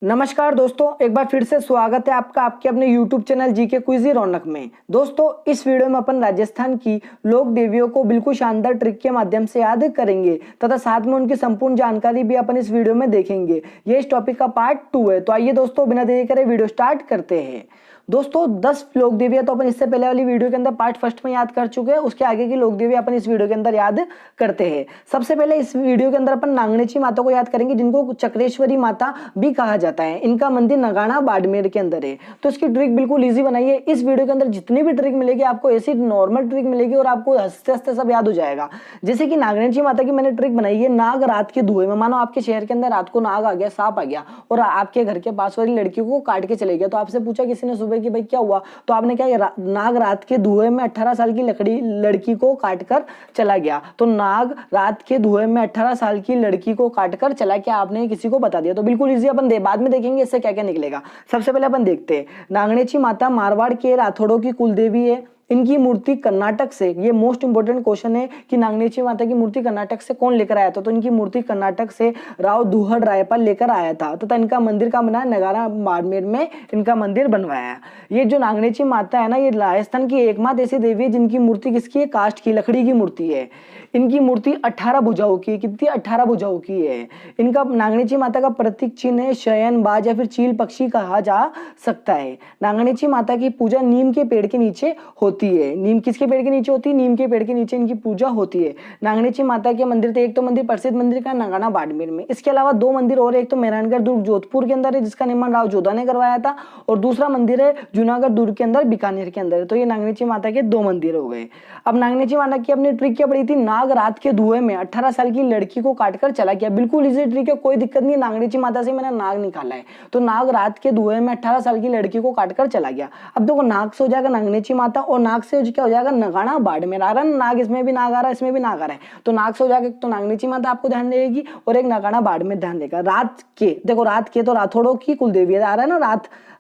नमस्कार दोस्तों, एक बार फिर से स्वागत है आपका आपके अपने YouTube चैनल जीके क्विज़ी रौनक में। दोस्तों, इस वीडियो में अपन राजस्थान की लोक देवियों को बिल्कुल शानदार ट्रिक के माध्यम से याद करेंगे तथा साथ में उनकी संपूर्ण जानकारी भी अपन इस वीडियो में देखेंगे। ये इस टॉपिक का पार्ट 2 है। तो आइए दोस्तों, बिना देरी करे वीडियो स्टार्ट करते हैं। दोस्तों, 10 लोक देवियां तो अपन इससे पहले वाली वीडियो के अंदर पार्ट फर्स्ट में याद कर चुके हैं। उसके आगे की लोक देवियां अपन इस वीडियो के अंदर याद करते हैं। सबसे पहले इस वीडियो के अंदर अपन नागनेची माता को याद करेंगे, जिनको चक्रेश्वरी माता भी कहा जाता है। इनका मंदिर नगाना बाड़मेर के अंदर है। तो इसकी ट्रिक बिल्कुल ईजी बनाई है। इस वीडियो के अंदर जितनी भी ट्रिक मिलेगी आपको ऐसी नॉर्मल ट्रिक मिलेगी और आपको हंसते हंसते सब याद हो जाएगा। जैसे कि नागनेची माता की मैंने ट्रिक बनाई है, नाग रात के धुएं में। मानो आपके शहर के अंदर रात को नाग आ गया, सांप आ गया और आपके घर के पास वाली लड़की को काट के चले गया। तो आपसे पूछा किसी ने सुबह कि भाई क्या हुआ, तो आपने क्या, नाग रात के धुएं में 18 साल की लड़की को काटकर चला गया। तो नाग रात के धुएं में 18 साल की लड़की को काटकर चला गया, आपने किसी को बता दिया। तो बिल्कुल इजी, अपन बाद में देखेंगे इससे क्या क्या निकलेगा। सबसे पहले अपन देखते हैं, नागनेची माता मारवाड़ के राठौड़ों की कुलदेवी है। इनकी मूर्ति कर्नाटक से, ये मोस्ट इंपोर्टेंट क्वेश्चन है कि नागनेची माता की मूर्ति कर्नाटक से कौन लेकर आया था। तो इनकी मूर्ति कर्नाटक से राव दुहड़ रायपाल लेकर आया था तथा इनका मंदिर का बना नगारा बाड़मेर में इनका मंदिर बनवाया। ये जो नागनेची माता है ना, ये राजस्थान की एकमात्र ऐसी देवी है जिनकी मूर्ति किसकी है, काष्ठ की लकड़ी की मूर्ति है। इनकी मूर्ति 18 भुजाओं की, कितनी 18 भुजाओं की है। इनका नागनेची माता का प्रतीक चिन्ह है शयन बाज या फिर चील पक्षी कहा जा सकता है। नागनेची माता की पूजा नीम के पेड़ के नीचे होती है। नीम किसके पेड़ के नीचे होती है, नीम के पेड़ के नीचे इनकी पूजा होती है। नागनेची माता के मंदिर थे, एक तो मंदिर प्रसिद्ध मंदिर का नगाना बाड़मेर में, इसके अलावा 2 मंदिर और, एक तो मेहरानगढ़ दुर्ग जोधपुर के अंदर है जिसका निर्माण राव जोधा ने करवाया था, और दूसरा मंदिर है जूनागढ़ दुर्ग के अंदर बीकानेर के अंदर। तो ये नागनेची माता के 2 मंदिर हो गए। अब नागनेची माता की अपनी ट्रिक क्या पड़ी थी, नाग रात के धुएं में 18 साल की लड़की को काटकर चला गया। बिल्कुल इजी ट्रिक है, कोई दिक्कत नहीं। नागनेची माता से मैंने नाग निकाला है, तो नाग रात के धुएं में 18 साल की लड़की को काटकर चला गया। अब देखो, नाग से हो जाएगा नागनेची माता और नाग से क्या हो जाएगा, नगाना बाड़मेर आ रहा है। नाग इसमें भी नाग आ रहा है, इसमें भी नाग आ रहा है, तो नाग से हो जाएगा तो नागनेची माता आपको ध्यान देगी और एक नगाना बाड़मेर ध्यान देगा। रात के, देखो रात के तो राठौड़ों की कुलदेवी आ रहा है ना,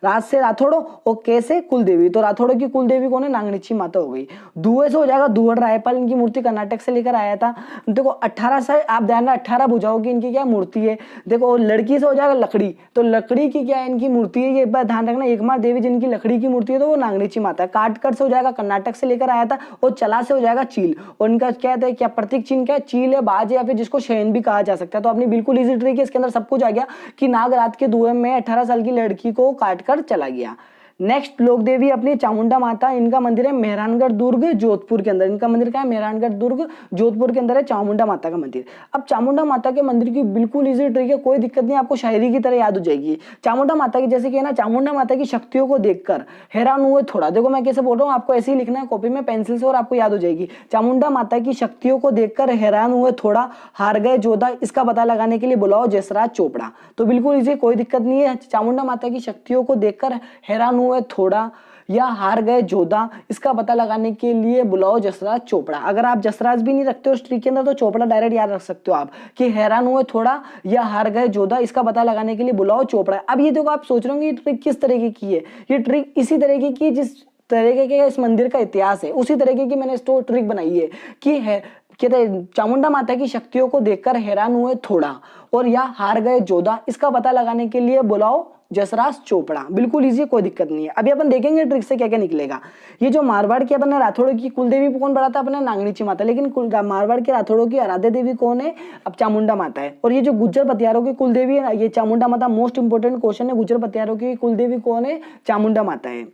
रात से राठौड़ों और के से कुलदेवी, तो राठौड़ों की कुलदेवी कौन है, नागनेची माता हो गई। धुएं से हो जाएगा दुहड़ रायपाल, इनकी मूर्ति कर्नाटक से लेकर आया था। देखो 18 से आप ध्यान रखना, 18 भुजाओं की इनकी क्या मूर्ति है। देखो लड़की से हो जाएगा लकड़ी, तो लकड़ी की क्या है इनकी मूर्ति है, ये बात ध्यान रखना। एकमात्र देवी जिनकी लकड़ी की मूर्ति है तो वो नागनेची माता। काटकर से हो जाएगा कर्नाटक से लेकर आया था, और चला से हो जाएगा चील, और इनका क्या है, क्या प्रतीक चिन्ह क्या है, चील है, बाज है या फिर जिसको शयन भी कहा जा सकता है। तो अपनी बिल्कुल इजी ट्रिक है, इसके अंदर सब कुछ आ गया कि नाग रात के धुएं में 18 साल की लड़की को काटकर चला गया। नेक्स्ट लोक देवी अपनी चामुंडा माता, इनका मंदिर है मेहरानगढ़ दुर्ग जोधपुर के अंदर। इनका मंदिर क्या है, मेहरानगढ़ दुर्ग जोधपुर के अंदर है चामुंडा माता का मंदिर। अब चामुंडा माता के मंदिर की बिल्कुल इजी ट्रिक है, कोई दिक्कत नहीं, आपको शायरी की तरह याद हो जाएगी। चामुंडा माता की जैसे कि है ना, चामुंडा माता की शक्तियों को देखकर हैरान हुए थोड़ा। देखो मैं कैसे बोल रहा हूँ, आपको ऐसे ही लिखना है कॉपी में पेंसिल से और आपको याद हो जाएगी। चामुंडा माता की शक्तियों को देखकर हैरान हुए थोड़ा, हार गए जोधा, इसका पता लगाने के लिए बुलाओ जसराज चोपड़ा। तो बिल्कुल इजी, कोई दिक्कत नहीं है। चामुंडा माता की शक्तियों को देखकर हैरान हुए थोड़ा या हार गए जोधा, इसका पता लगाने के लिए बुलाओ जसराज चोपड़ा। अगर आप जसराज भी नहीं रखते हो उस ट्रिक के अंदर तो चोपड़ा डायरेक्ट याद रख सकते हो आप, कि हैरान हुए थोड़ा या हार गए जोधा, इसका पता लगाने के लिए बुलाओ चोपड़ा। अब ये देखो, आप सोच रहे हो ये ट्रिक किस तरीके की है। ये ट्रिक इसी तरीके की जिस तरीके के इस मंदिर का इतिहास है, उसी तरीके की मैंने इसको ट्रिक बनाई है कि है चामुंडा माता की शक्तियों को देखकर हैरान हुए थोड़ा और या हार गए जोधा, इसका पता लगाने के लिए बुलाओ जसराज चोपड़ा। बिल्कुल इजी, कोई दिक्कत नहीं है। अभी अपन देखेंगे ट्रिक से क्या क्या निकलेगा। ये जो मारवाड़ की अपन ने राठौड़ों की कुलदेवी कौन बना था, अपने नागनेची माता, लेकिन मारवाड़ के राठौड़ों की आराध्य देवी कौन है, अब चामुंडा माता है। और ये जो गुज्जर पतियारों की कुलदेवी है ना, ये चामुंडा माता। मोस्ट इंपोर्टेंट क्वेश्चन है, गुज्जर पतियारों की कुलदेवी कौन है, चामुंडा माता है।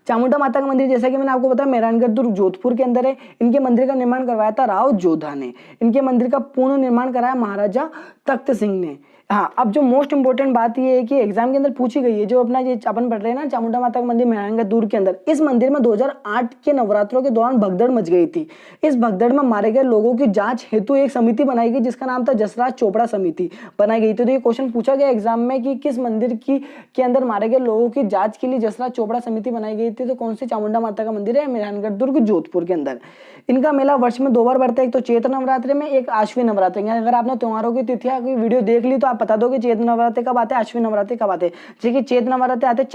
चामुंडा माता का मंदिर जैसा कि मैंने आपको बताया मेहरानगढ़ दुर्ग जोधपुर के अंदर है। इनके मंदिर का निर्माण करवाया था राव जोधा ने। इनके मंदिर का पूर्ण निर्माण कराया महाराजा तख्त सिंह ने। हाँ, अब जो मोस्ट इंपोर्टेंट बात ये है कि एग्जाम के अंदर पूछी गई है, जो अपना ये अपन पढ़ रहे हैं ना, चामुंडा माता का मंदिर मेहरानगढ़ दुर्ग के अंदर, इस मंदिर में 2008 के नवरात्रों के दौरान भगदड़ मच गई थी। इस भगदड़ में मारे गए लोगों की जांच हेतु एक समिति बनाई गई जिसका नाम था जसराज चोपड़ा समिति बनाई गई थी। तो ये क्वेश्चन पूछा गया एग्जाम में कि किस मंदिर की के अंदर मारे गए लोगों की जांच के लिए जसराज चोपड़ा समिति बनाई गई थी, तो कौन सी, चामुंडा माता का मंदिर है मेहरानगढ़ दुर्ग जोधपुर के अंदर। इनका मेला वर्ष में 2 बार बढ़ता है, एक तो चैत्र नवरात्रि में, एक आश्विन नवरात्रि में। अगर आपने त्योहारों की तिथियां की वीडियो देख ली तो आप बता दो कि चैत्र नवरात्रि कब आते हैं, अश्विन नवरात्रि कब आते हैं। जैसे कि चैत्र नवरात्रि आते हैं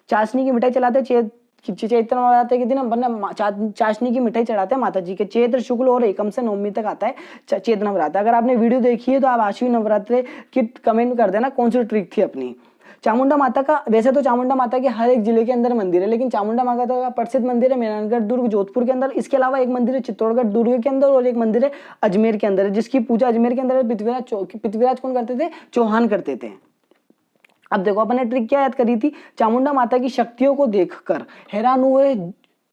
चाशनी की मिठाई चलाते हैं चैत्र नवरात्र के दिन अपन चाशनी की मिठाई चढ़ाते हैं माता जी के। चैत्र शुक्ल और एकम से नवमी तक आता है चैत्र नवरात्र। अगर आपने वीडियो देखी है तो आप आश्विन नवरात्र की कमेंट कर देना कौन सी ट्रिक थी अपनी। चामुंडा माता का, वैसे तो चामुंडा माता के हर एक जिले के अंदर मंदिर है, लेकिन चामुंडा माता का प्रसिद्ध मंदिर है मेहरानगढ़ दुर्ग जोधपुर के अंदर। इसके अलावा एक मंदिर है चित्तौड़गढ़ दुर्ग के अंदर और एक मंदिर है अजमेर के अंदर, जिसकी पूजा अजमेर के अंदर पृथ्वीराज कौन करते थे? चौहान करते थे। अब देखो अपन ने ट्रिक क्या याद करी थी? चामुंडा माता की शक्तियों को देखकर हैरान हुए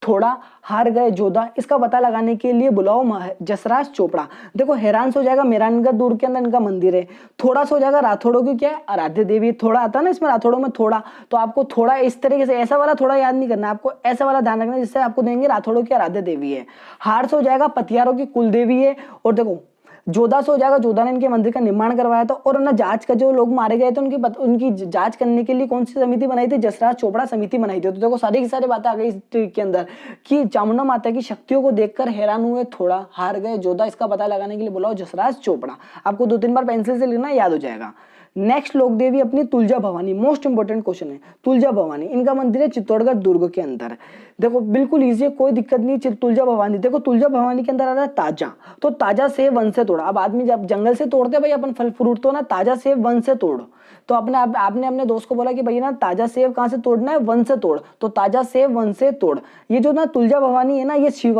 थोड़ा, हार गए जोधा। इसका पता लगाने के लिए बुलाओ जसराज चोपड़ा। देखो हैरान से हो जाएगा मेहरानगढ़ दुर्ग के अंदर इनका मंदिर है। थोड़ा सा हो जाएगा राठौड़ों की क्या है? आराध्य देवी। थोड़ा आता है ना इसमें राठौड़ों में थोड़ा, तो आपको थोड़ा इस तरीके से ऐसा वाला थोड़ा याद नहीं करना, आपको ऐसा वाला ध्यान रखना जिससे आपको देंगे राठौड़ों की आराध्य देवी है। हार से हो जाएगा पतियारों की कुल देवी है। और देखो जोधा से हो जाएगा जोधा ने इनके मंदिर का निर्माण करवाया था। और ना जांच का जो लोग मारे गए थे उनकी जांच करने के लिए कौन सी समिति बनाई थी? जसराज चोपड़ा समिति बनाई थी। तो देखो सारी की सारी बातें आ गई इस ट्रिक के अंदर कि चामुंडा माता की शक्तियों को देखकर हैरान हुए थोड़ा, हार गए जोधा। इसका पता लगाने के लिए बुलाओ जसराज चोपड़ा। आपको 2-3 बार पेंसिल से लिखना, याद हो जाएगा। नेक्स्ट लोक देवी अपनी Tulja Bhavani, most important question है। तुलजा भवानी इनका मंदिर है चित्तौड़गढ़ दुर्ग के अंदर। देखो बिल्कुल इजी है, कोई दिक्कत नहीं। तुलजा भवानी, देखो तुलजा भवानी के अंदर आ रहा है ताजा, तो ताजा सेब वन से तोड़ा। अब आदमी जब जंगल से तोड़ते भाई अपन फल फ्रूट, तो ना ताजा सेब वन से तोड़। तो आपने अपने दोस्त को बोला कि भैया ना ताजा सेब कहाँ से तोड़ना है? वन से तोड़। तो ताजा सेब वन से तोड़। ये जो ना तुलजा भवानी है ना, ये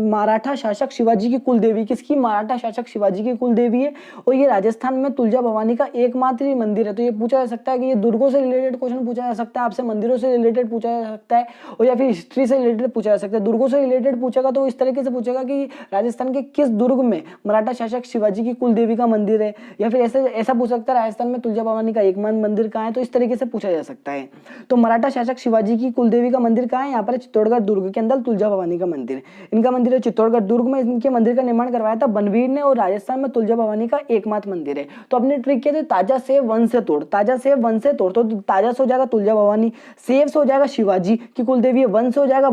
मराठा शासक शिवाजी की कुल देवी, किसकी? मराठा शासक शिवाजी की कुल देवी है। और ये राजस्थान में तुलजा भवानी का एकमात्र ही मंदिर है। तो ये पूछा जा सकता है कि ये दुर्गों से रिलेटेड क्वेश्चन पूछा जा सकता है आपसे, मंदिरों से रिलेटेड पूछा जा सकता है, और या फिर हिस्ट्री से रिलेटेड पूछा जा सकता है। दुर्गों से रिलेटेड पूछेगा तो इस तरीके से पूछेगा कि राजस्थान के किस दुर्ग में मराठा शासक शिवाजी की कुल देवी का मंदिर है, या फिर ऐसा पूछ सकता है राजस्थान में तुलजा भवानी का एकमात्र मंदिर कहाँ है। तो इस तरीके से पूछा जा सकता है। तो मराठा शासक शिवाजी की कुल देवी का मंदिर कहाँ है? यहाँ पर चित्तौड़गढ़ दुर्ग के अंदर तुलजा भवानी का मंदिर। इनका मंदिर है चित्तौड़गढ़ दुर्ग में। इनके मंदिर का निर्माण करवाया था बनवीर ने, और राजस्थान में तुलजा भवानी का एकमात्र मंदिर है। तो अपने ट्रिक क्या थे? ताजा सेब वन से तोड़, ताजा सेब वन से तोड़। तो ताजा से हो जाएगा तुलजा भवानी, सेब से हो जाएगा शिवाजी की कुल देवी है, वन से हो जाएगा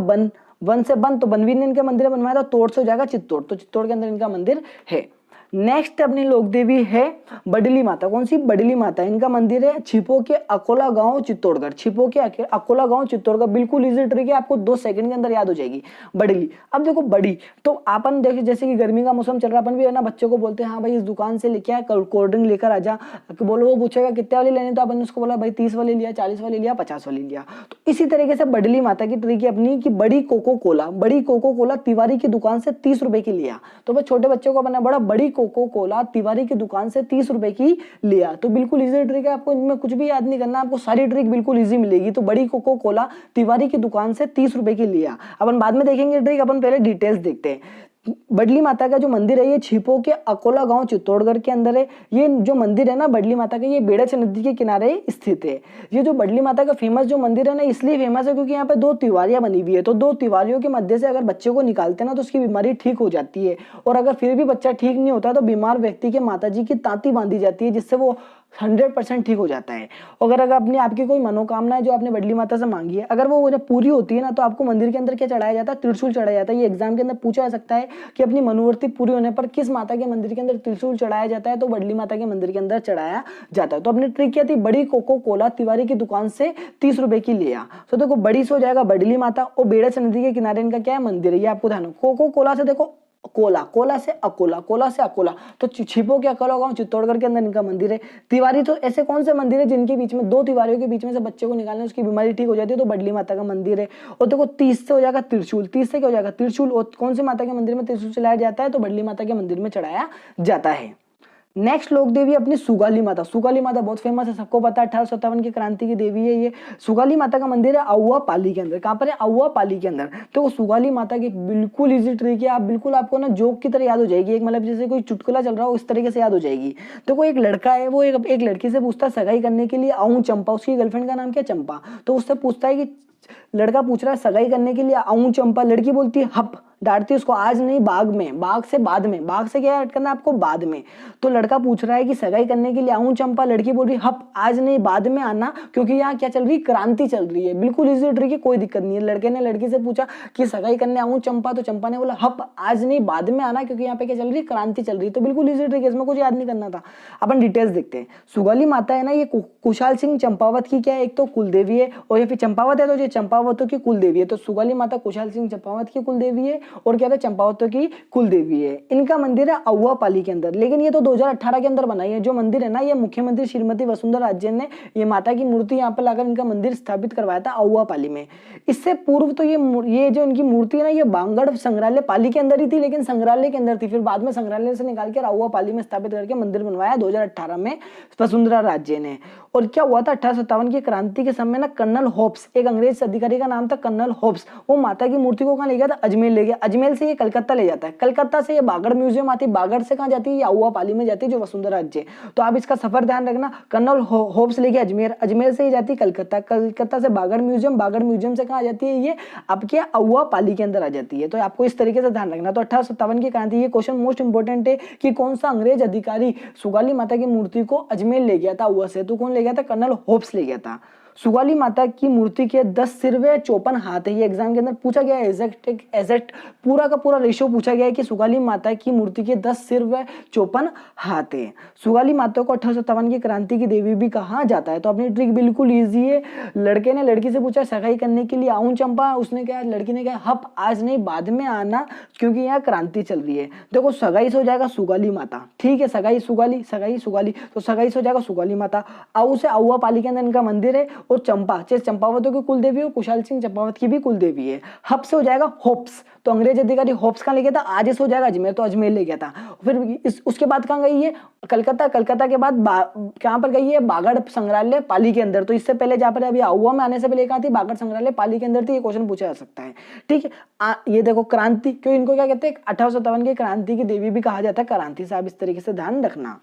वन से बन, तो बनवीर ने इनके मंदिर बनवाया था। तोड़ से हो जाएगा चित्तौड़, तो चित्तौड़ के अंदर इनका मंदिर है। नेक्स्ट अपनी लोक देवी है बडली माता। कौन सी? बडली माता। इनका मंदिर है छिपो के अकोला गांव चित्तौड़गढ़। छिपो के अकोला गांव चित्तौड़गढ़, बिल्कुल इजी ट्रिक है, आपको 2 सेकंड के अंदर याद हो जाएगी। बडली। अब देखो बड़ी, तो अपन देखिए जैसे कि गर्मी का मौसम चल रहा है, अपन भी है ना बच्चों को बोलते हैं हाँ भाई इस दुकान से लेके आया कोल्ड ड्रिंक लेकर आजा, बोलो वो पूछेगा कितने वाली लेनी, तो अपन उसको बोला भाई 30 वाली लिया, 40 वाली लिया, 50 वाली लिया। तो इसी तरीके से बडली माता की ट्रिक है अपनी कि बड़ी कोको कोला तिवारी की दुकान से 30 रुपए की लिया। तो भाई छोटे बच्चों को बना बड़ा बड़ी कोको कोला तिवारी की दुकान से 30 रुपए की लिया। तो बिल्कुल इजी ट्रिक है, आपको इनमें कुछ भी याद नहीं करना, आपको सारी ट्रिक बिल्कुल इजी मिलेगी। तो बड़ी कोको कोला तिवारी की दुकान से 30 रुपए की लिया। अपन बाद में देखेंगे ट्रिक, अपन पहले डिटेल्स देखते हैं। बडली माता का जो मंदिर है ये छिपो के अकोला गांव चित्तौड़गढ़ के अंदर है। ये जो मंदिर है ना बडली माता का, ये बेड़च नदी के किनारे स्थित है। ये जो बडली माता का फेमस जो मंदिर है ना, इसलिए फेमस है क्योंकि यहाँ पे 2 तिवारियां बनी हुई है। तो 2 तिवारियों के मध्य से अगर बच्चे को निकालते हैं ना तो उसकी बीमारी ठीक हो जाती है। और अगर फिर भी बच्चा ठीक नहीं होता तो बीमार व्यक्ति के माता जी की तांती बांधी जाती है, जिससे वो 100% ठीक हो जाता है। अगर आपने आपकी कोई मनोकामना है जो आपने बडली माता से मांगी है, अगर वो जब पूरी होती है ना तो आपको मंदिर के अंदर क्या चढ़ाया जाता है? त्रिशूल चढ़ाया जाता है। ये एग्जाम के अंदर पूछा जा सकता है कि अपनी मनोवर्ती पूरी होने पर किस माता के मंदिर के अंदर त्रिशूल चढ़ाया जाता है? तो बडली माता के मंदिर के अंदर चढ़ाया जाता है। तो अपनी ट्रिक क्या थी? बड़ी कोको कोला तिवारी की दुकान से 30 रुपए की लिया। तो देखो बड़ी से हो जाएगा बडली माता, और बेड़च नदी के किनारे इनका क्या है? मंदिर है। ये आपको ध्यान। कोको कोला से देखो कोला से अकोला, तो छिपो के अकोला गांव चित्तौड़गढ़ के अंदर इनका मंदिर है। तिवारी, तो ऐसे कौन से मंदिर है जिनके बीच में 2 तिवारियों के बीच में से बच्चे को निकालने उसकी बीमारी ठीक हो जाती है? तो बडली माता का मंदिर है। और देखो 30 से हो जाएगा त्रिशूल, 30 से क्या हो जाएगा? त्रिशूल। और कौन सी माता के मंदिर में त्रिशूल चलाया जाता है? तो बडली माता के मंदिर में चढ़ाया जाता है। नेक्स्ट लोक देवी अपनी सुगाली माता। सुगाली माता बहुत फेमस है, सबको पता है, 1857 की क्रांति की देवी है ये। सुगाली माता का मंदिर है अहुआ पाली के अंदर। कहां पर है? अहुआ पाली के अंदर। तो सुगाली माता की बिल्कुल इजी ट्रिक है, आप बिल्कुल आपको ना जोक की तरह याद हो जाएगी। एक मतलब जैसे कोई चुटकुला चल रहा हो उस तरीके से याद हो जाएगी। देखो एक लड़का है, वो एक लड़की से पूछता है सगाई करने के लिए आऊं चंपा। उसकी गर्लफ्रेंड का नाम क्या? चंपा। तो उससे पूछता है कि लड़का पूछ रहा है सगाई करने के लिए आऊं चंपा। लड़की बोलती है हप, डांटती है उसको, आज नहीं बाग में, बाग से बाद में, बाग से क्या ऐड करना है आपको? बाद में। तो लड़का पूछ रहा है कि सगाई करने के लिए आऊं चंपा। लड़की बोल रही हप, आज नहीं बाद में आना, क्योंकि यहाँ क्या चल रही है? क्रांति चल रही है। बिल्कुल इजी ट्रिक है, कोई दिक्कत नहीं है। लड़के ने लड़की से पूछा कि सगाई करने आऊं चंपा, तो चंपा ने बोला हप, आज नहीं बाद में आना, क्योंकि यहाँ पे क्या चल रही है? क्रांति चल रही है। तो बिल्कुल इजी ट्रिक है, इसमें कुछ याद नहीं करना था। अपन डिटेल्स देखते हैं। सुगाली माता है ना, ये कुशाल सिंह चंपावत की क्या है? एक तो कुलदेवी है, और या फिर चंपावत है तो ये चंपावत चंपावतों की कुल देवी है। तो सुगाली माता खुशहाल सिंह चंपावत की कुल देवी है और क्या था, चंपावतों की कुल देवी है। इनका मंदिर है अहुआपाली के अंदर, लेकिन ये तो 2018 के अंदर बनाई है। जो मंदिर है ना, ये मुख्यमंत्री श्रीमती वसुंधरा राजे ने ये माता की मूर्ति यहाँ पर लाकर इनका मंदिर स्थापित करवाया था अहुआपाली में। इससे पूर्व तो ये जो इनकी मूर्ति है ना, ये बांगड़ संग्रहालय पाली के अंदर ही थी, लेकिन संग्रहालय के अंदर थी, फिर बाद में संग्रहालय से निकाल के अहुआपाली में स्थापित करके मंदिर बनवाया 2018 में वसुंधरा राजे ने। और क्या हुआ था, 1857 की क्रांति के समय ना कर्नल होप्स, एक अंग्रेज अधिकारी का नाम था कर्नल होप्स, वो माता की मूर्ति को कहाँ ले गया था, अजमेर ले गया। अजमेर से ये कलकत्ता ले जाता है, कलकत्ता से ये बागड़ म्यूजियम आती है, बागड़ से कहाँ जाती है, ये अहुआपाली में जाती है जो वसुंधरा राज्य। तो आप इसका सफर ध्यान रखना, कर्नल होप्स ले गया अजमेर, अजमेर से ये जाती है कलकत्ता, कलकत्ता से बागड़ म्यूजियम, बागड़ म्यूजियम से कहाँ जाती है, ये आपके अहुआपाली के अंदर आ जाती है। तो आपको इस तरीके से ध्यान रखना। तो 1857 की क्रांति, ये क्वेश्चन मोस्ट इंपोर्टेंट है कि कौन सा अंग्रेज अधिकारी सुगाली माता की मूर्ति को अजमेर ले गया था अहुआ से, तो कौन ले गया था, कर्नल होप्स ले गया था। सुगाली माता की मूर्ति के 10 सिर व 54 हाथ है। ये एग्जाम के अंदर पूछा गया है, एग्जैक्ट पूरा का पूरा रेशियो पूछा गया है कि सुगाली माता की मूर्ति के 10 सिर व 54 हाथ है। सुगाली माता को 1857 की क्रांति की देवी भी कहा जाता है। तो अपनी ट्रिक बिल्कुल ईजी है। लड़के ने लड़की से पूछा सगाई करने के लिए आऊं चंपा, उसने कहा, लड़की ने कहा हप आज नहीं बाद में आना क्योंकि यहाँ क्रांति चल रही है। देखो सगाई से हो जाएगा सुगाली माता, ठीक है, सगाई सुगाली, सगाई सुगाली, तो सगाई से हो जाएगा सुगाली माता। आऊ से अहुआपाली के अंदर इनका मंदिर है, और चंपा चंपावतों की कुल देवी है, खुशहाल सिंह चंपावत की भी कुल देवी है। हब से हो जाएगा होप्स, तो अंग्रेज अधिकारी होप्स कहाँ ले गया था, आज से हो जाएगा अजमेर, तो अजमेर ले गया था। फिर उसके बाद कहाँ गई है, कलकत्ता, कलकत्ता के बाद कहाँ पर गई है, बागड़ संग्रहालय पाली के अंदर। तो इससे पहले जहाँ पर अभी अहुआ में आने से पहले कहाँ थी, बागड़ संग्रहालय पाली के अंदर थी। ये क्वेश्चन पूछा जा सकता है, ठीक है। ये देखो क्रांति, क्यों इनको क्या कहते हैं, 1857 की क्रांति की देवी भी कहा जाता है क्रांति से, आप इस तरीके से ध्यान रखना।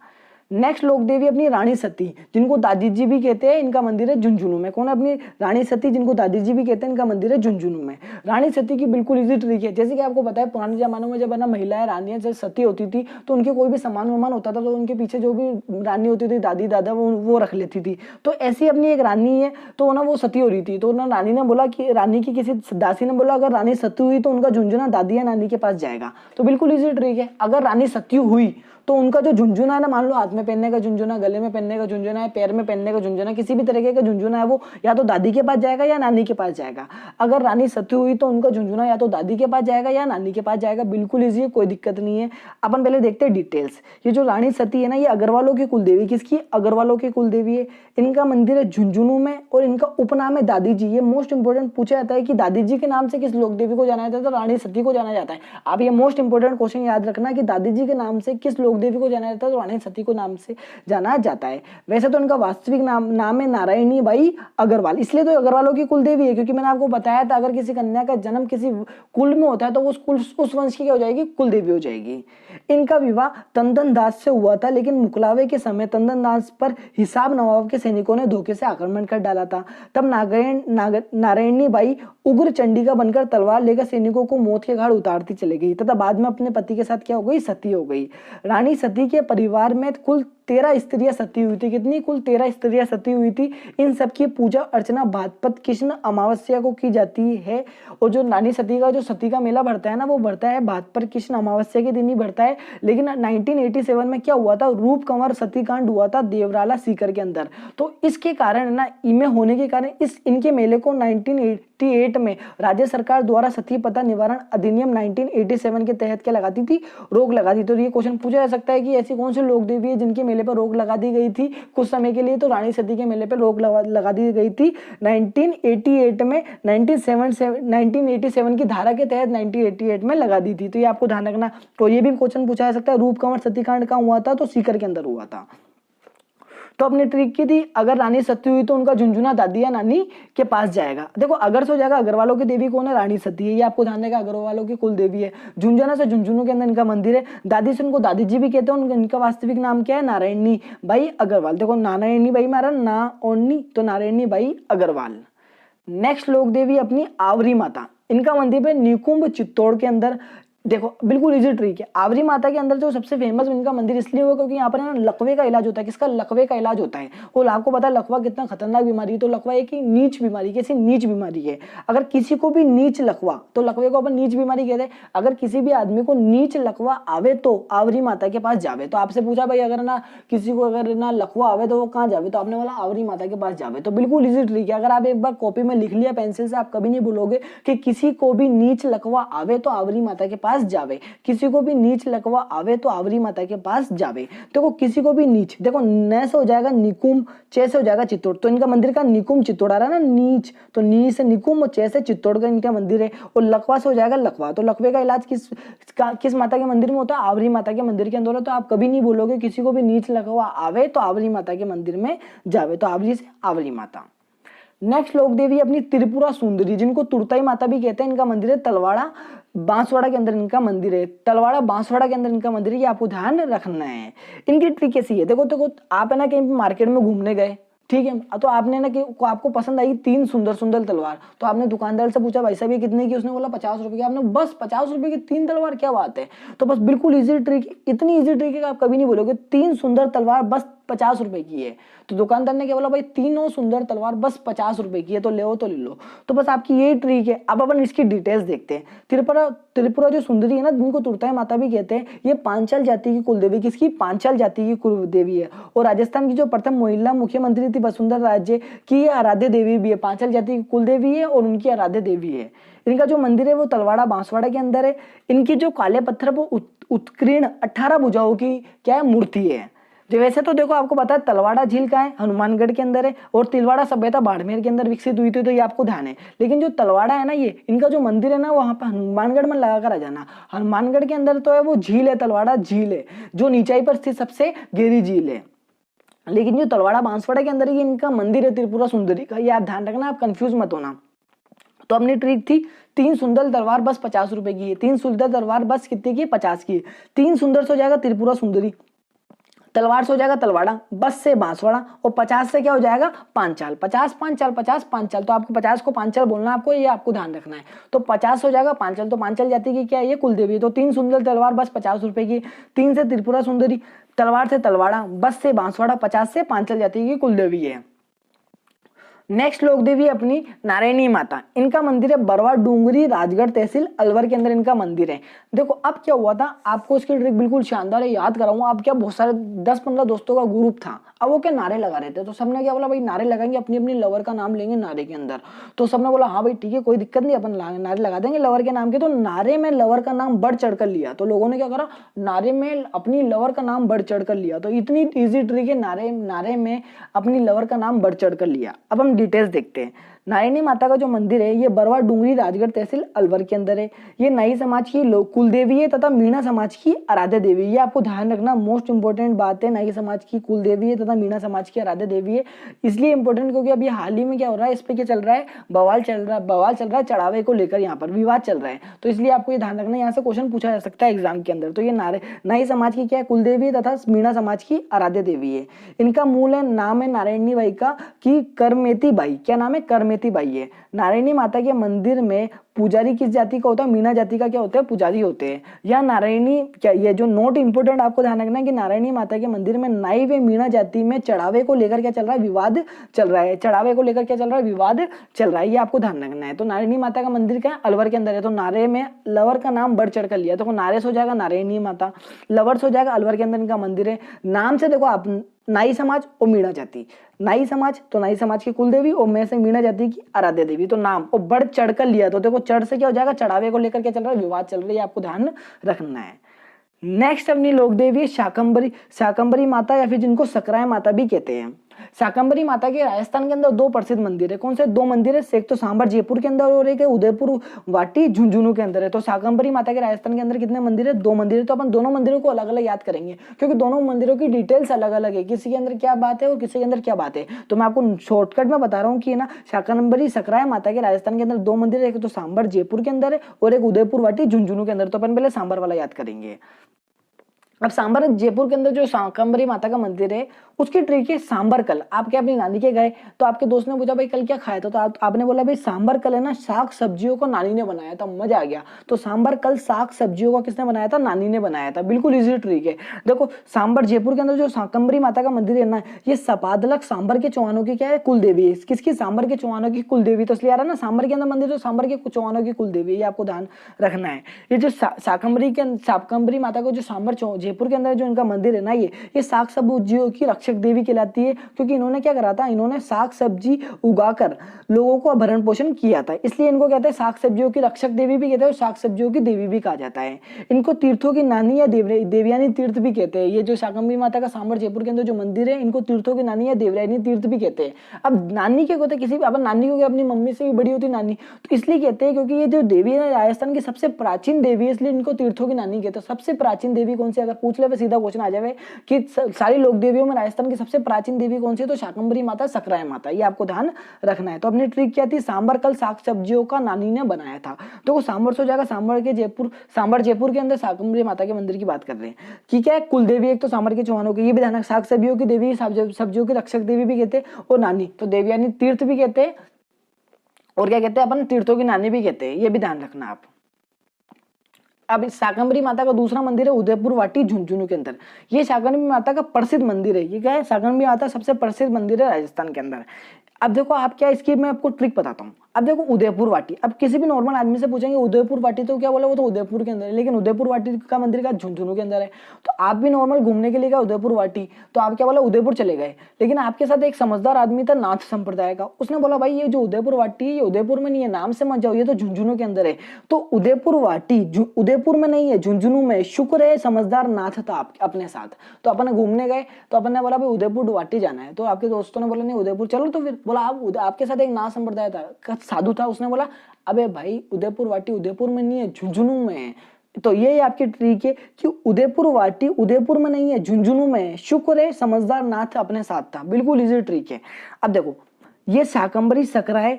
नेक्स्ट लोक देवी अपनी रानी सती, जिनको दादी जी भी कहते हैं, इनका मंदिर है झुंझुनू में। कौन है, अपनी रानी सती, जिनको दादी जी भी कहते हैं, इनका मंदिर है झुंझुनू में। रानी सती की बिल्कुल इजी ट्रिक है, जैसे कि आपको पता है पुराने जमानों में जब ना महिलाएं रानियां जब सती होती थी तो उनके कोई भी सामान वामान होता था तो उनके पीछे जो भी रानी होती थी, दादी दादा, वो रख लेती थी। तो ऐसी अपनी एक रानी है, तो ना वो सती हो रही थी, तो ना रानी ने बोला कि रानी की किसी दासी ने बोला अगर रानी सती हुई तो उनका झुंझुना दादी या नानी के पास जाएगा। तो बिल्कुल इजी ट्रिक है, अगर रानी सती हुई तो उनका जो झुंझुना है ना, मान लो हाथ में पहनने का झुंझुना, गले में पहनने का झुंझुना है, पैर में पहनने का झुंझुना, किसी भी तरीके का झुंझुना है, वो या तो दादी के पास जाएगा या नानी के पास जाएगा। अगर रानी सती हुई तो उनका झुंझुना या तो दादी के पास जाएगा या नानी के पास जाएगा। बिल्कुल इजी है, कोई दिक्कत नहीं है। अपन पहले देखते हैं डिटेल्स। ये जो रानी सती है ना, ये अग्रवालों की कुलदेवी, किसकी, अग्रवालों की कुलदेवी है। इनका मंदिर है झुंझुनू में और इनका उपनाम है दादी जी। ये मोस्ट इंपोर्टेंट पूछा जाता है कि दादी जी के नाम से किस लोक देवी को जाना जाता है, तो रानी सती को जाना जाता है। आप ये मोस्ट इंपोर्टेंट क्वेश्चन याद रखना कि दादी जी के नाम से किस लोक देवी को जाना जाता है, रानी सती को नाम से जाना जाता है। वैसे तो इनका वास्तविक नाम है नारायणी बाई अग्रवाल, इसलिए तो अग्रवालों की कुलदेवी है, क्योंकि मैंने आपको बताया था अगर किसी कन्या का जन्म किसी कुल में होता है तो उस वंश की क्या हो जाएगी, कुलदेवी हो जाएगी। इनका विवाह तंदन दास से हुआ था, लेकिन मुकलावे के समय तंदन दास पर हिसाब नवाब के सैनिकों ने धोखे से आक्रमण कर डाला था। तब नारायणी बाई उग्र चंडिका बनकर तलवार लेकर सैनिकों को मौत के घाट उतारती चली गई तथा बाद में अपने पति के साथ क्या हो गई, सती हो गई। रानी सती के परिवार में कुल 13 स्त्रियां सती हुई थी। कितनी, कुल 13 स्त्रियां सती हुई थी। इन सब की पूजा अर्चना भाद्रपद कृष्ण अमावस्या को की जाती है। और जो रानी सती का जो सती का मेला बढ़ता है ना, वो बढ़ता है भाद्रपद कृष्ण अमावस्या के दिन ही बढ़ता है। लेकिन 1987 में क्या हुआ था, रूप कंवर सती कांड हुआ था देवराला सीकर के अंदर। तो इसके कारण ना, इनमें होने के कारण इनके मेले को 1988 में राज्य सरकार द्वारा सती प्रथा निवारण अधिनियम 1987 के तहत क्या लगाती थी, रोक लगा दी। तो ये क्वेश्चन पूछा जा सकता है कि ऐसी कौन सी लोक देवी है जिनके मेले पर रोक लगा दी गई थी कुछ समय के लिए, तो रानी सती के मेले पर रोक लगा दी गई थी 1988 में। 1987 की धारा के तहत 1988 में लगा दी थी। तो ये आपको ध्यान रखना। तो ये भी क्वेश्चन पूछा जा सकता है, रूप कंवर सतीकांड कहाँ हुआ था, तो सीकर के अंदर हुआ था। तो अपनी ट्रिक की थी, अगर रानी सती हुई तो उनका झुंझुना दादी या नानी के पास जाएगा। देखो अगर से हो जाएगा, अग्रवालों की देवी कौन है, रानी सती है, ये आपको ध्यान देगा, अग्रवालों की कुल देवी है। झुंझुना से झुंझुनू के अंदर इनका मंदिर है। दादी से उनको दादी जी भी कहते हैं। इनका वास्तविक नाम क्या है, नारायणी बाई अग्रवाल। देखो नारायणी बाई मारा ना ओनी, तो नारायणी बाई अग्रवाल। नेक्स्ट लोक देवी अपनी आवरी माता, इनका मंदिर है निकुंभ चित्तौड़ के अंदर। देखो बिल्कुल इजी ट्रिक है। आवरी माता के अंदर जो सबसे फेमस इनका मंदिर इसलिए हुआ क्योंकि यहाँ पर ना लकवे का इलाज होता है। किसका? लकवे का इलाज होता है। और आपको पता है लकवा कितना खतरनाक बीमारी है। तो लकवा एक ही नीच बीमारी, कैसी नीच बीमारी है। अगर किसी को भी नीच लकवा, तो लकवे को अपन नीच बीमारी कहते हैं। अगर किसी भी आदमी को नीच लकवा आवे तो आवरी माता के पास जावे। तो आपसे पूछा भाई अगर ना किसी को अगर ना लकवा आवे तो वो कहाँ जावे, तो आपने बोला आवरी माता के पास जावे। तो बिल्कुल इजी ट्रिक है। अगर आप एक बार कॉपी में लिख लिया पेंसिल से, आप कभी नहीं भूलोगे कि किसी को भी नीच लकवा आवे तो आवरी माता के पास जावे। किसी को भी नीच लकवा आवे तो आवरी माता के पास जावे। देखो किसी को भी नीच, देखो न से हो जाएगा निकुम, चे से हो जाएगा चित्तौड़। तो इनका मंदिर का निकुम चित्तौड़ आ रहा है ना, नीच, तो नी से निकुम और चे से चित्तौड़ का इनका मंदिर है। और लकवा से हो जाएगा लकवा। तो लकवे का इलाज किस माता के मंदिर में होता है? आवरी माता के मंदिर के अंदर है। तो आप कभी नहीं बोलोगे किसी को भी नीच लकवा आवे तो आवरी माता के मंदिर में जावे। तो आवरी से आवरी माता। नेक्स्ट लोक देवी अपनी त्रिपुरा सुंदरी, जिनको तुरताई माता भी कहते हैं। इनका मंदिर है तलवाड़ा बांसवाड़ा के अंदर इनका मंदिर है। तलवाड़ा बांसवाड़ा के अंदर इनका मंदिर है। ये आपको ध्यान रखना है। इनकी ट्रिक कैसी है? देखो देखो आप है ना कहीं मार्केट में घूमने गए, ठीक है, तो आपने ना कि आपको पसंद आई 3 सुंदर सुंदर तलवार। तो आपने दुकानदार से पूछा भाई साहब ये कितने की? उसने बोला 50 रुपए की। आपने बस 50 रुपए की 3 तलवार, क्या बात है। तो बस बिल्कुल इजी ट्रिक, इतनी इजी ट्रिक है कि आप कभी नहीं बोलोगे 3 सुंदर तलवार बस 50 रुपए की है। तो दुकानदार ने क्या बोला भाई तीनों सुंदर तलवार बस 50 रुपए की है, तो ले तो ले लो। तो बस आपकी यही ट्रिक है। अब अपन इसकी डिटेल्स देखते हैं। त्रिपुरा जो सुंदरी है ना, जिनको तुरताई माता भी कहते हैं, ये पांचाल जाति की कुलदेवी, किसकी? पांचाल जाति की कुलदेवी है। और राजस्थान की जो प्रथम महिला मुख्यमंत्री थी वसुंधरा राजे की आराध्य देवी भी है। पांचाल जाति की कुलदेवी है और उनकी आराध्य देवी है। इनका जो मंदिर है वो तलवाड़ा बांसवाड़ा के अंदर है। इनकी जो काले पत्थर वो उत्कीर्ण 18 भुजाओं की क्या है? मूर्ति है। जो वैसे तो देखो आपको पता है तलवाड़ा झील का है, हनुमानगढ़ के अंदर है। और तिलवाड़ा सभ्यता बाड़मेर के अंदर विकसित हुई थी, तो ये आपको ध्यान है। लेकिन जो तलवाड़ा है ना, ये इनका जो मंदिर है ना, वहां पर हनुमानगढ़ में लगा कर आ जाना। हनुमानगढ़ के अंदर तो है वो झील है, तलवाड़ा झील है, जो नीचाई पर स्थित सबसे गहरी झील है। लेकिन जो तलवाड़ा बांसवाड़ा के अंदर ये इनका मंदिर है त्रिपुरा सुंदरी का, ये आप ध्यान रखना, आप कंफ्यूज मत होना। तो अपनी ट्रिक थी 3 सुंदर तलवार बस 50 रुपए की है। 3 सुंदर तलवार बस कितने की? 50 की। 3 सुंदर से हो जाएगा त्रिपुरा सुंदरी, तलवार से हो जाएगा तलवाड़ा, बस से बांसवाड़ा, और 50 से क्या हो जाएगा? पांचाल। 50 पांचाल, 50 पांचाल। तो आपको 50 को पांचाल बोलना, आपको ये आपको ध्यान रखना है। तो 50 हो जाएगा पांचाल। तो पांचाल जाति की क्या है? ये कुलदेवी। तो 3 सुंदर तलवार बस 50 रुपए की। 3 से त्रिपुरा सुंदरी, तलवार से तलवाड़ा, बस से बांसवाड़ा, 50 से पांचाल जाति की कुलदेवी है। नेक्स्ट लोक देवी अपनी नारायणी माता, इनका मंदिर है बरवा डूंगरी, राजगढ़ तहसील, अलवर के अंदर इनका मंदिर है। देखो अब क्या हुआ था, आपको इसकी ट्रिक बिल्कुल शानदार है, याद कराऊंगा। अब क्या बहुत सारे 10-15 दोस्तों का ग्रुप था। अब वो क्या नारे लगा रहे थे, तो सबने क्या बोला भाई नारे लगाएंगे, अपनी अपनी लवर का नाम लेंगे नारे के अंदर। तो सबने बोला हाँ भाई ठीक है, कोई दिक्कत नहीं, अपन नारे लगा देंगे लवर के नाम के। तो नारे में लवर का नाम बढ़ चढ़ कर लिया। तो लोगों ने क्या करा, नारे में अपनी लवर का नाम बढ़ चढ़ कर लिया। तो इतनी इजी ट्रिक है, नारे में अपनी लवर का नाम बढ़ चढ़ कर लिया। अब हम डिटेल्स देखते हैं। नारायणी माता का जो मंदिर है ये बरवा डूंगरी, राजगढ़ तहसील, अलवर के अंदर है। ये नाई समाज की कुल देवी है तथा मीणा समाज की आराध्य देवी। ये आपको ध्यान रखना, मोस्ट इंपोर्टेंट बात है। नाई समाज की कुल देवी है तथा मीणा समाज की आराध्य देवी है। इसलिए इंपोर्टेंट क्योंकि अभी हाल ही में क्या हो रहा है, इस पे क्या चल रहा है, बवाल चल रहा है चढ़ावे को लेकर, यहाँ पर विवाद चल रहा है। तो इसलिए आपको ये ध्यान रखना, यहाँ से क्वेश्चन पूछा जा सकता है एग्जाम के अंदर। तो ये नाई समाज की क्या है, कुल देवी तथा मीणा समाज की आराध्य देवी है। इनका मूल है नाम है नारायणी बाई का की करमेती बाई। क्या नाम है? करमेती बाई है। नारायणी माता के मंदिर में पुजारी किस जाति का होता है? मीणा जाति का क्या होता है? पुजारी होते हैं। या नारायणी क्या, ये जो नोट इंपोर्टेंट आपको ध्यान रखना है कि नारायणी माता के मंदिर में नाई व मीणा जाति में चढ़ावे को लेकर क्या चल रहा है, विवाद चल रहा है। चढ़ावे को लेकर क्या चल रहा है, विवाद चल रहा है, ये आपको ध्यान रखना है। तो नारायणी माता का मंदिर क्या है, अलवर के अंदर है। तो नारे में लवर का नाम बढ़ चढ़ कर लिया, तो नारे से हो जाएगा नारायणी माता, लवर से हो जाएगा अलवर के अंदर इनका मंदिर है। नाम से देखो आप, नाई समाज और मीणा जाति, नाई समाज तो नाई समाज की कुल देवी और मैं से मीणा जाति की आराध्य देवी। तो नाम और बढ़ चढ़ कर लिया, तो देखो चढ़ से क्या हो जाएगा, चढ़ावे को लेकर क्या चल रहा है, विवाद चल रहा है, आपको ध्यान रखना है। नेक्स्ट अपनी लोक देवी है शाकंभरी माता, या फिर जिनको सकराय माता भी कहते हैं। शाकंभरी माता के राजस्थान के अंदर 2 प्रसिद्ध मंदिर है। कौन से 2 मंदिर है? एक तो सांबर जयपुर के अंदर और एक है उदयपुर वाटी झुंझुनू के अंदर है। तो शाकंभरी माता के राजस्थान के अंदर कितने मंदिर है? 2 मंदिर है। तो अपन दोनों मंदिरों को अलग अलग याद करेंगे, क्योंकि दोनों मंदिरों की डिटेल्स अलग अलग है, किसी के अंदर क्या बात है और किसी के अंदर क्या बात है। तो मैं आपको शॉर्टकट में बता रहा हूँ कि ना, शाकंभरी सकराय माता के राजस्थान के अंदर 2 मंदिर है, एक तो सांबर जयपुर के अंदर है और एक उदयपुर वाटी झुंझुनू के अंदर। तो अपन पहले सांबर वाला याद करेंगे। अब सांबर जयपुर के अंदर जो शाकंभरी माता का मंदिर है उसकी ट्रिक है सांबर कल। आप क्या अपनी नानी के गए तो आपके दोस्त ने पूछा भाई कल क्या खाया था, तो आपने बोला भाई सांबर कल है ना, साग सब्जियों को नानी ने बनाया था, मजा आ गया। तो सांबर कल साग सब्जियों को किसने बनाया था, नानी ने बनाया था। बिल्कुल इजी ट्रिक है। देखो सांबर जयपुर के अंदर जो शाकंभरी माता का मंदिर है ना, ये सपादलक सांबर के चौहानों की क्या है, कुल देवी है। किसकी, सांबर के चौहानों की कुल देवी। तो इसलिए आ रहा है ना सांबर के अंदर मंदिर, तो सांबर के चौहानों की कुल देवी है, ये आपको ध्यान रखना है। ये जो शाकंभरी माता को जो सांबर जयपुर के अंदर जो इनका मंदिर है ना, ये साग सब्जियों की रक्षक देवी कहलाती है, क्योंकि इन्होंने क्या करा था, इन्होंने साग सब्जी उगाकर लोगों को भरण पोषण किया था, इसलिए इनको कहते हैं साग सब्जियों की रक्षक देवी भी कहते हैं और साग सब्जियों की देवी भी कहा जाता है। इनको तीर्थों की नानी या देवयानी तीर्थ भी कहते हैं। ये जो शाकंभरी माता का सांबर जयपुर के अंदर जो मंदिर है, इनको तीर्थों की नानी या देवयानी तीर्थ भी कहते हैं। अब नानी के होते किसी अपन नानी को अपनी मम्मी से भी बड़ी होती नानी, तो इसलिए कहते हैं क्योंकि ये जो देवी है राजस्थान की सबसे प्राचीन देवी है, इसलिए इनको तीर्थों की नानी कहते हैं। सबसे प्राचीन देवी कौन सी, अगर पूछ ले सीधा क्वेश्चन आ जाए कि सारी लोक देवियों में राजस्थान की सबसे प्राचीन देवी कौन सी है, तो शाकंभरी माता, सकराय माता, ये आपको ध्यान रखना है। तो अपनी ट्रिक क्या थी, सांबर कल साग सब्जियों का नानी ने बनाया था। तो वो सांबर से हो जाएगा, सांबर जयपुर के अंदर शाकंभरी माता के मंदिर की बात कर रहे हैं कि क्या है, कुल देवी एक तो सांबर के चौहानों की, ये भी ध्यान, साग सब्जियों की देवी, सब्जियों की रक्षक देवी भी कहते हैं, और नानी तो देवयानी तीर्थ भी कहते हैं, और क्या कहते हैं अपन, तीर्थों की नानी भी कहते हैं, ये भी ध्यान रखना आप। अब इस शाकंभरी माता का दूसरा मंदिर है उदयपुर वाटी झुंझुनू के अंदर। ये शाकंभरी माता का प्रसिद्ध मंदिर है। ये क्या है, शाकंभरी माता सबसे प्रसिद्ध मंदिर है राजस्थान के अंदर। अब देखो आप क्या, इसकी मैं आपको ट्रिक बताता हूँ। अब देखो उदयपुर वाटी, अब किसी भी नॉर्मल आदमी से पूछेंगे उदयपुर वाटी, तो क्या बोला, वो तो उदयपुर के अंदर है, लेकिन उदयपुर वाटी का मंदिर का झुंझुनू के अंदर है। तो आप भी नॉर्मल घूमने के लिए गए उदयपुर वाटी, तो आप क्या बोला, उदयपुर चले गए, लेकिन आपके साथ एक समझदार आदमी था नाथ संप्रदाय का, उसने बोला भाई ये जो उदयपुर वाटी है, ये उदयपुर में नहीं है, नाम से मत जाओ, ये तो झुंझुनू के अंदर है। तो उदयपुर वाटी उदयपुर में नहीं है, झुंझुनू में। शुक्र है समझदार नाथ था अपने साथ। तो अपन घूमने गए, तो अपन ने बोला भाई उदयपुर वाटी जाना है, तो आपके दोस्तों ने बोला नहीं उदयपुर चलो, तो फिर बोला आप, आपके साथ एक नाथ संप्रदाय था, साधु था, उसने बोला अबे भाई उदयपुर वाटी उदयपुर में नहीं है, झुंझुनू में है। तो ये आपकी ट्रिक है कि उदयपुर वाटी उदयपुर में नहीं है, झुंझुनू में है। शुक्र है समझदार नाथ अपने साथ था। बिल्कुल इजी ट्रिक है। अब देखो ये शाकंभरी सकराय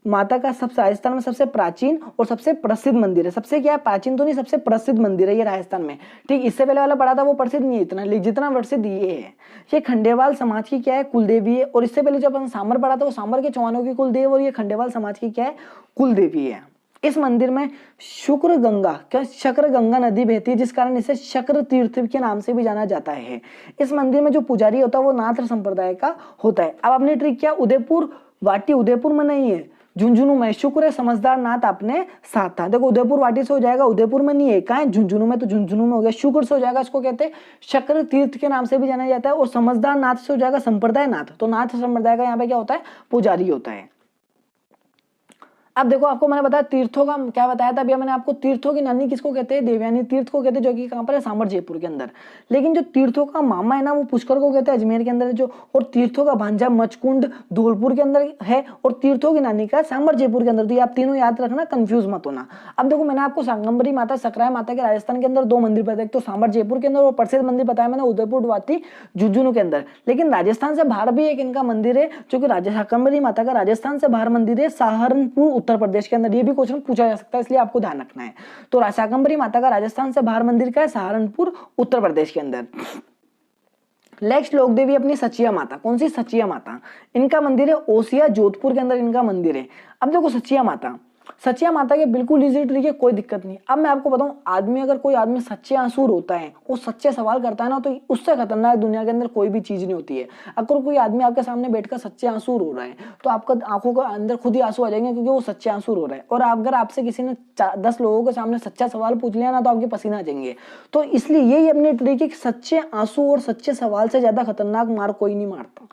माता का सबसे राजस्थान में सबसे प्राचीन और सबसे प्रसिद्ध मंदिर है। सबसे क्या है, प्राचीन तो नहीं, सबसे प्रसिद्ध मंदिर है ये राजस्थान में। ठीक, इससे पहले वाला पढ़ा था वो प्रसिद्ध नहीं है इतना, जितना प्रसिद्ध ये है। ये खंडेवाल समाज की क्या है, कुलदेवी है। और इससे पहले जो अपन सांबर पढ़ा था वो सांबर के चौहानों की कुलदेवी, और ये खंडेवाल समाज की क्या है, कुलदेवी है। इस मंदिर में शुक्र गंगा क्या शक्र गंगा नदी बहती है, जिस कारण इसे शक्र तीर्थ के नाम से भी जाना जाता है। इस मंदिर में जो पुजारी होता है वो नाथ संप्रदाय का होता है। अब अपनी ट्रिक क्या, उदयपुर वाटी उदयपुर में नहीं है, झुंझुनू में। शुक्र है समझदार नाथ अपने साथ था। देखो उदयपुर वाटी से हो जाएगा, उदयपुर में नहीं है, कहाँ है, झुंझुनू में, तो झुंझुनू में हो गया। शुक्र से हो जाएगा, इसको कहते हैं शक्र तीर्थ के नाम से भी जाना जाता है। और समझदार नाथ से हो जाएगा संप्रदाय नाथ, तो नाथ संप्रदाय का यहाँ पे क्या होता है, पुजारी होता है। अब देखो आपको मैंने बताया तीर्थों का क्या बताया था अभी मैंने आपको, तीर्थों की नानी किसको कहते हैं, देवयानी तीर्थ को कहते हैं, जो कि कहाँ पर है, सांबर जयपुर के अंदर। लेकिन जो तीर्थों का मामा है ना वो पुष्कर को कहते हैं, अजमेर के अंदर जो। और तीर्थों का भांजा मचकुंड धौलपुर के अंदर है, और तीर्थों की नानी का सांबर जयपुर के अंदर। तो ये आप तीनों याद रखना, कंफ्यूज मत होना। अब देखो मैंने आपको शाकंभरी माता, सकराय माता के राजस्थान के अंदर दो मंदिर बताए, एक तो सांबर जयपुर के अंदर, और प्रसिद्ध मंदिर बताया मैंने उदयपुर वाटी झुंझुनू के अंदर। लेकिन राजस्थान से बाहर भी एक इनका मंदिर है, जो कि शाकंभरी माता का राजस्थान से बाहर मंदिर है, सहारनपुर उत्तर प्रदेश के अंदर। ये भी क्वेश्चन पूछा जा सकता है, इसलिए आपको ध्यान रखना है। तो शाकंभरी माता का राजस्थान से बाहर मंदिर का है, सहारनपुर उत्तर प्रदेश के अंदर। नेक्स्ट लोक देवी अपनी सचिया माता, कौन सी, सचिया माता। इनका मंदिर है ओसिया जोधपुर के अंदर इनका मंदिर है। अब देखो सचिया माता के बिल्कुल इजी ट्रिक है, कोई दिक्कत नहीं। अब मैं आपको बताऊं, आदमी अगर कोई आदमी सच्चे आंसू रोता है, वो सच्चे सवाल करता है ना, तो उससे खतरनाक दुनिया के अंदर कोई भी चीज नहीं होती है। अगर कोई आदमी आपके सामने बैठकर सच्चे आंसू रो रहा है, तो आपका आंखों के अंदर खुद ही आंसू आ जाएंगे, क्योंकि वो सच्चे आंसू रो रहा है। और अगर आपसे किसी ने 10 लोगों के सामने सच्चा सवाल पूछ लिया ना, तो आपके पसीना आ जाएंगे। तो इसलिए यही अपनी ट्रिक है कि सच्चे आंसू और सच्चे सवाल से ज्यादा खतरनाक मार कोई नहीं मारता।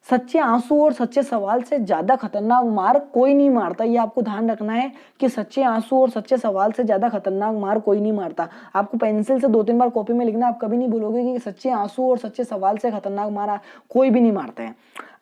सच्चे आंसू और सच्चे सवाल से ज्यादा खतरनाक मार कोई नहीं मारता। ये आपको ध्यान रखना है कि सच्चे आंसू और सच्चे सवाल से ज्यादा खतरनाक मार कोई नहीं मारता। आपको पेंसिल से 2-3 बार कॉपी में लिखना, आप कभी नहीं बोलोगे कि सच्चे आंसू और सच्चे सवाल से खतरनाक मार कोई भी नहीं मारता है।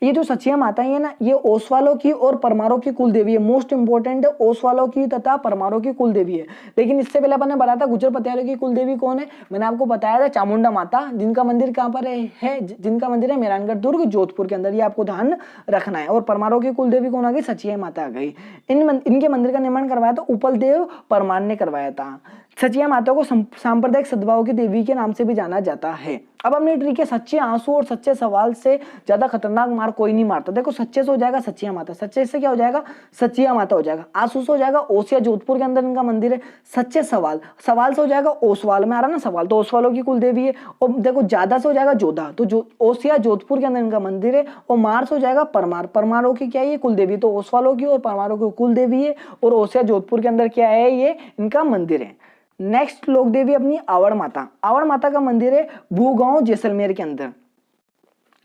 ये जो सचिया माता है ना, ये ओसवालों की और परमारों की कुल देवी है। मोस्ट इंपोर्टेंट, ओसवालों की तथा परमारों की कुल देवी है। लेकिन इससे पहले अपन ने बताया था गुज्जर पतियारों की कुल देवी कौन है, मैंने आपको बताया था चामुंडा माता, जिनका मंदिर कहाँ पर है, जिनका मंदिर है मेहरानगढ़ दुर्ग जोधपुर के अंदर। ये आपको ध्यान रखना है। और परमारों की कुल देवी कौन आ गई, सचिया माता आ गई। इनके मंदिर का निर्माण करवाया था उपल देव परमार ने करवाया था। सचिया माता को सांप्रदायिक सद्भाव की देवी के नाम से भी जाना जाता है। अब हमने ट्रिक है, सच्चे आंसू और सच्चे सवाल से ज्यादा खतरनाक मार कोई नहीं मारता। देखो सच्चे से हो जाएगा सचिया माता, सच्चे से क्या हो जाएगा सचिया माता हो जाएगा। आंसू से हो जाएगा ओसिया, जोधपुर के अंदर इनका मंदिर है। सच्चे सवाल, सवाल से हो जाएगा ओसवाल में आ रहा ना सवाल, तो ओसवालों की कुल देवी है। और देखो ज्यादा से हो जाएगा जोधा, तो ओसिया जोधपुर के अंदर इनका मंदिर है। और मार से हो जाएगा परमार, परमारों की क्या है ये कुल देवी, तो ओसवालों की और परमारों की कुल देवी है। और ओसिया जोधपुर के अंदर क्या है ये इनका मंदिर है। नेक्स्ट लोक देवी अपनी आवड़ माता, आवड़ माता का मंदिर है भूगांव जैसलमेर के अंदर।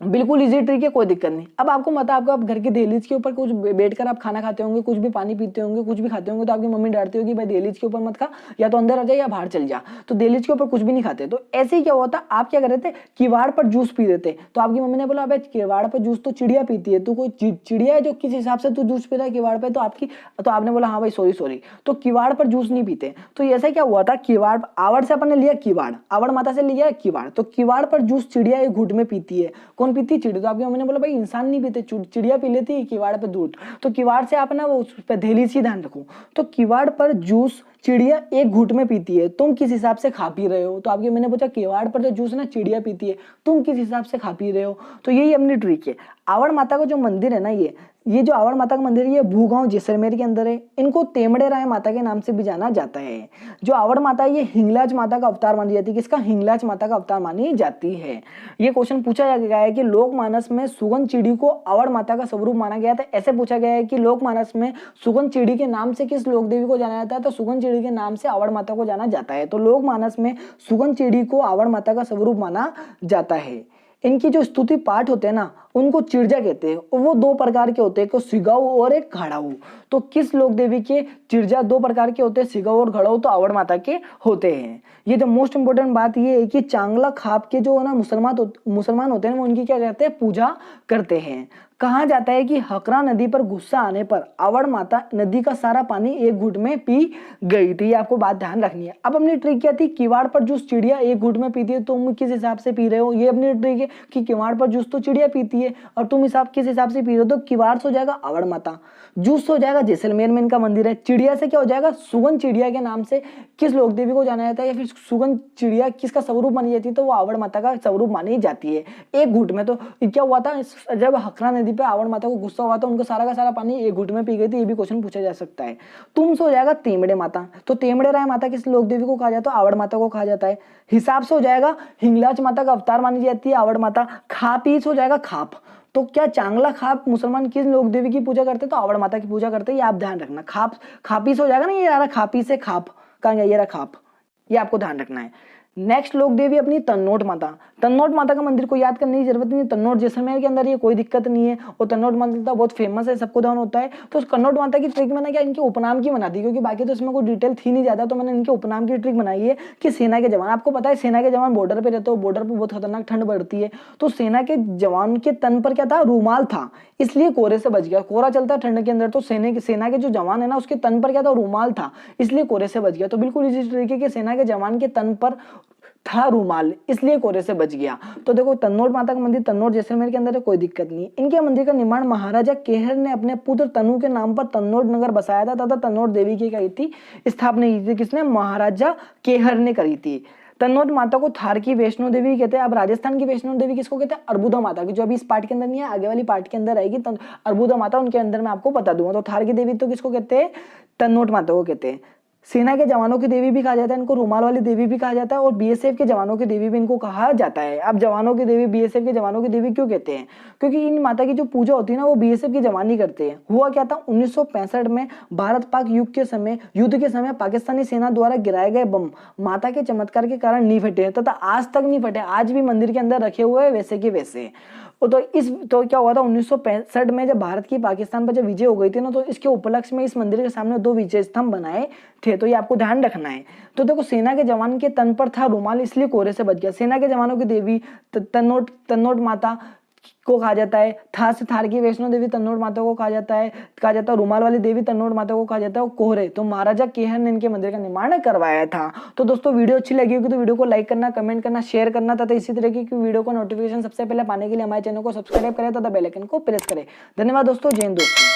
बिल्कुल इजी ट्रिक है, कोई दिक्कत नहीं। अब आपको पता है, आपको आप घर के दहलीज के ऊपर कुछ बैठकर आप खाना खाते होंगे, कुछ भी पानी पीते होंगे, कुछ भी खाते होंगे, तो आपकी मम्मी डांटती होगी भाई दहलीज के ऊपर मत खा, या तो अंदर आ जा या बाहर चल जा। तो दहलीज के ऊपर कुछ भी नहीं खाते। तो ऐसे ही क्या हुआ था, आप क्या कर रहे थे, किवाड़ पर जूस पी रहे थे। तो आपकी मम्मी ने बोला भाई किवाड़ पर जूस तो चिड़िया पीती है, तू कोई चिड़िया है जो किस हिसाब से तू जूस पी रहा है किवाड़ पे। तो आपने बोला हाँ भाई सॉरी, तो किवाड़ पर जूस नहीं पीते। तो ऐसा क्या हुआ था, किवाड़ आवड़ से अपन ने लिया किवाड़, आवड़ माता से लिया किवाड़, तो किवाड़ पर जूस चिड़िया एक घुट में पीती है। कौन पीती है, चिड़िया। तो आपकी मम्मी ने बोला भाई इंसान नहीं पीते, चिड़िया पी लेती है किवाड़ पे दूध। तो किवाड़ से आप ना वो उस पे दहलीज ही ध्यान रखो। तो किवाड़ पर जूस चिड़िया एक घूंट में पीती है, तुम किस हिसाब से खा पी रहे हो। तो आपके मैंने पूछा किवाड़ पर जो जूस ना चिड़िया पीती है, तुम किस हिसाब से खा पी रहे हो। तो यही अपनी ट्रिक है। आवड़ माता का जो मंदिर है ना, ये जो आवड़ माता का मंदिर है ये भूगांव जैसलमेर के अंदर है। इनको तेमड़े राय माता के नाम से भी जाना जाता है। जो आवड़ माता है ये हिंगलाज माता का अवतार मानी जाती है। किसका, हिंगलाज माता का अवतार मानी जाती है। ये क्वेश्चन पूछा गया है कि लोकमानस में सुगन चिड़ी को आवड़ माता का स्वरूप माना गया था। ऐसे पूछा गया है कि लोकमानस में सुगन चिड़ी के नाम से किस लोक देवी को जाना जाता है, तो सुगन चिड़ी के नाम से आवड़ माता को जाना जाता है। तो लोकमानस में सुगन चिड़ी को आवड़ माता का स्वरूप माना जाता है। इनकी जो स्तुति पाठ होते हैं ना, उनको चिड़जा कहते हैं। और वो दो प्रकार के होते हैं, एक सिगाऊ और एक घड़ाऊ। तो किस लोक देवी के चिड़जा दो प्रकार के होते हैं, सिगाऊ और घड़ाऊ, तो आवड़ माता के होते हैं। ये जो मोस्ट इंपोर्टेंट बात ये है कि चांगला खाप के जो ना मुसलमान होते हैं वो उनकी क्या करते हैं, पूजा करते हैं। कहा जाता है कि हकरा नदी पर गुस्सा आने पर आवड़ माता नदी का सारा पानी एक घूंट में पी गई थी। ये आपको बात ध्यान रखनी है। अब अपनी ट्रिक क्या थी, किवाड़ पर जूस चिड़िया एक घूंट में पीती है, तुम किस हिसाब से पी रहे हो। ये अपनी ट्रिक है कि किवाड़ पर जूस तो चिड़िया पीती है और तुम किस हिसाब से पी रहे हो। तो किवाड़ से हो जाएगा आवड़ माता, जूस हो जाएगा जैसलमेर में इनका मंदिर है, चिड़िया से क्या हो जाएगा, सुगन चिड़िया के नाम से किस लोक देवी को जाना जाता है, या फिर सुगन चिड़िया किसका स्वरूप मानी जाती है, तो वो आवड़ माता का स्वरूप मानी जाती है एक घूंट में। तो क्या हुआ था, जब हकरा नदी पे आवड़ माता को गुस्सा हुआ था, उनको सारा का सारा पानी एक घूंट में पी गई थी। ये भी क्वेश्चन पूछा जा सकता है। तुम से हो जाएगा तेमड़े माता, तो तेमड़े राय माता किस लोक देवी को कहा जाता है, आवड़ माता को कहा जाता है। हिसाब से हो जाएगा हिंगलाज माता का अवतार मानी जाती है आवड़ माता। खापीस हो जाएगा खाप, तो क्या चांगला खाप मुसलमान किस लोक देवी की पूजा करते हैं, तो आवड़ माता की पूजा करते हैं। ये आप ध्यान रखना। खापीस हो जाएगा ना, ये आ रहा खापीस से खाप, कहाँ गया ये रहा खाप, ये आपको ध्यान रखना है। नेक्स्ट लोक देवी अपनी तन्नोट माता। तन्नोट माता का मंदिर को याद करने की जरूरत नहीं है, तन्नोट जैसलमेर के अंदर ये कोई दिक्कत नहीं है। और तन्नोट माता बहुत फेमस है, सबको ध्यान होता है। तो कन्नौट माता की ट्रिक मैंने क्या इनके उपनाम की बना दी, क्योंकि बाकी तो इसमें कोई डिटेल थी नहीं ज्यादा, तो मैंने इनके उपनाम की ट्रिक बनाई है कि सेना के जवान, आपको पता है सेना के जवान बॉर्डर पे रहते हो, बॉर्डर पर बहुत खतरनाक ठंड बढ़ती है। तो सेना के जवान के तन पर क्या था, रूमाल था, इसलिए कोहरे से बच गया। कोहरा चलता है ठंड के अंदर, तो सेना के जो जवान है ना उसके तन पर क्या था, रूमाल था, इसलिए कोहरे से बच गया। तो बिल्कुल इसी तरीके के सेना के जवान के तन पर था रूमाल, इसलिए कोहरे से बच गया। तो देखो तन्नोट माता का मंदिर तन्नोट जैसलमेर के अंदर है, कोई दिक्कत नहीं। इनके मंदिर का निर्माण महाराजा केहर ने अपने पुत्र तनु के नाम पर तन्नोट नगर बसाया था तथा तन्नोट देवी की कही थी स्थापना की थी। किसने, महाराजा केहर ने करी थी। तन्नोट माता को थार की वैष्णो देवी कहते हैं। अब राजस्थान की वैष्णो देवी किसको कहते हैं, अर्बुदा माता की, जो अभी इस पार्ट के अंदर नहीं है, आगे वाली पार्ट के अंदर आएगी। अर्बुदा माता उनके अंदर मैं आपको बता दूंगा। तो थार की देवी तो किसको कहते हैं, तन्नोट माता को कहते हैं। सेना के जवानों की देवी भी कहा जाता है इनको, रुमाल वाली देवी भी कहा जाता है, और बीएसएफ के जवानों की देवी भी इनको कहा जाता है। अब जवानों की देवी, बीएसएफ के जवानों की देवी क्यों कहते हैं, क्योंकि इन माता की जो पूजा होती है ना वो बीएसएफ के जवान ही करते हैं। हुआ क्या था, 1965 में भारत पाक युद्ध के समय पाकिस्तानी सेना द्वारा गिराए गए बम माता के चमत्कार के कारण नहीं फटे तथा आज तक नहीं फटे, आज भी मंदिर के अंदर रखे हुए वैसे के वैसे। तो क्या हुआ था, 1965 में जब भारत की पाकिस्तान पर जब विजय हो गई थी ना, तो इसके उपलक्ष्य में इस मंदिर के सामने 2 विजय स्तंभ बनाए थे। तो ये आपको ध्यान रखना है। तो देखो सेना के जवान के तन पर था रुमाल, इसलिए कोहरे से बच गया। सेना के जवानों की देवी तन्नोट माता को कहा जाता है। थार की वैष्णो देवी तन्नोट माता को कहा जाता है रुमाल वाली देवी तन्नोट माता को कहा जाता है। कोहरे तो महाराजा केहर ने इनके मंदिर का निर्माण करवाया था। तो दोस्तों वीडियो अच्छी लगी होगी तो वीडियो को लाइक करना, कमेंट करना, शेयर करना तथा इसी तरह की वीडियो को नोटिफिकेशन सबसे पहले पाने के लिए हमारे चैनल को सब्सक्राइब करें तथा बेल आइकन को प्रेस करें। धन्यवाद दोस्तों, जय हिंद दोस्तों।